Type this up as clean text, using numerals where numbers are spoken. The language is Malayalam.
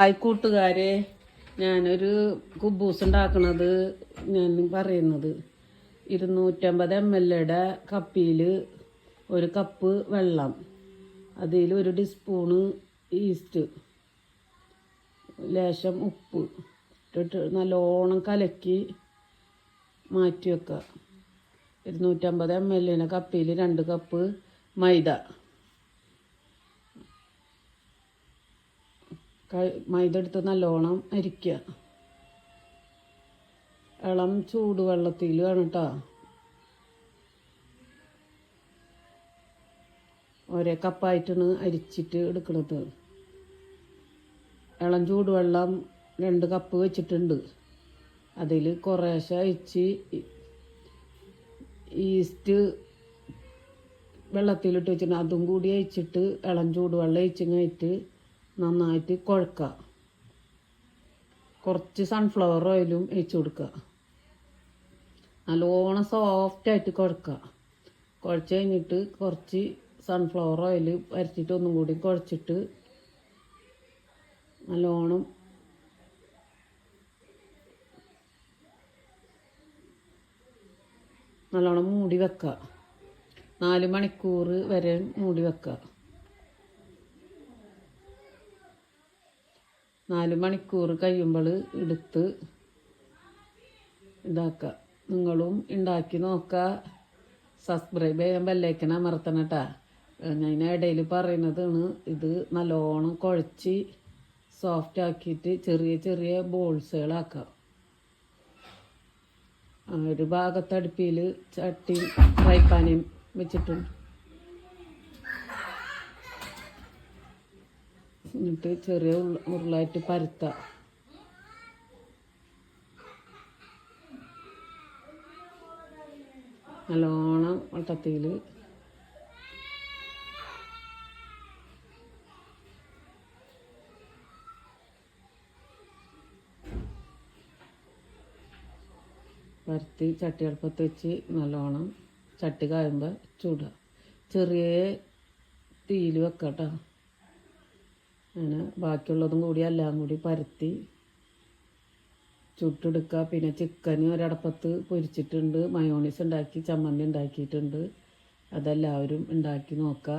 ഹായ് കൂട്ടുകാരെ, ഞാനൊരു കുബൂസ് ഉണ്ടാക്കണത് ഞാൻ പറയുന്നത് 250 ml കപ്പിയിൽ 1 കപ്പ് വെള്ളം, അതിൽ 1 ടീസ്പൂണ് ഈസ്റ്റ്, ലേശം ഉപ്പ് ഇട്ടിട്ട് നല്ലോണം കലക്കി മാറ്റി വെക്കുക. 250 ml കപ്പിയിൽ 2 കപ്പ് മൈദ എടുത്ത് നല്ലോണം അരിക്കുക. ഇളം ചൂടുവെള്ളത്തിൽ വേണം കേട്ടോ. ഒരേ കപ്പായിട്ടാണ് അരിച്ചിട്ട് എടുക്കുന്നത്. ഇളം ചൂടുവെള്ളം 2 കപ്പ് വെച്ചിട്ടുണ്ട്. അതിൽ കുറേശ്ശെ അയച്ച് ഈസ്റ്റ് വെള്ളത്തിലിട്ട് വെച്ചിട്ട് അതും കൂടി അയച്ചിട്ട് ഇളം ചൂടുവെള്ളം അയച്ചിങ്ങായിട്ട് നന്നായിട്ട് കുഴക്കുക. കുറച്ച് സൺഫ്ലവർ ഓയിലും ഒഴിച്ച് കൊടുക്കുക. നല്ലോണം സോഫ്റ്റായിട്ട് കുഴക്കുക. കുഴച്ച് കഴിഞ്ഞിട്ട് കുറച്ച് സൺഫ്ലവർ ഓയിൽ വരച്ചിട്ട് ഒന്നും കൂടി കുഴച്ചിട്ട് നല്ലോണം മൂടി വെക്കുക. 4 മണിക്കൂർ വരെ മൂടി വെക്കുക. 4 മണിക്കൂർ കഴിയുമ്പോൾ എടുത്ത് ഇതാക്കുക. നിങ്ങളും ഉണ്ടാക്കി നോക്കുക. സബ്സ്ക്രൈബ് ചെയ്യാൻ ബെല്ലൈക്കൺ അമർത്തണം കേട്ടോ. ഞാൻ ഇടയിൽ പറയുന്നതാണ്. ഇത് നല്ലോണം കുഴച്ച് സോഫ്റ്റ് ആക്കിയിട്ട് ചെറിയ ചെറിയ ബോൾസുകളാക്കാം. ഒരു ഭാഗത്ത് അടുപ്പിൽ ചട്ടി ഫ്രൈ പാനും വെച്ചിട്ടുണ്ട്. എന്നിട്ട് ചെറിയ ഉരുളായിട്ട് പരത്തുക. നല്ലോണം വട്ടത്തിൽ പരത്തി ചട്ടി അടുപ്പത്ത് വെച്ച് നല്ലോണം ചട്ടി കായുമ്പോൾ ചൂടുക. ചെറിയ തീയിൽ വെക്കുക കേട്ടോ. അങ്ങനെ ബാക്കിയുള്ളതും കൂടി എല്ലാം കൂടി പരത്തി ചുട്ടെടുക്കുക. പിന്നെ ചിക്കൻ ഒരടപ്പത്ത് പൊരിച്ചിട്ടുണ്ട്. മയോണീസ് ഉണ്ടാക്കി ചമ്മന്തി ഉണ്ടാക്കിയിട്ടുണ്ട്. അതെല്ലാവരും ഉണ്ടാക്കി നോക്കുക.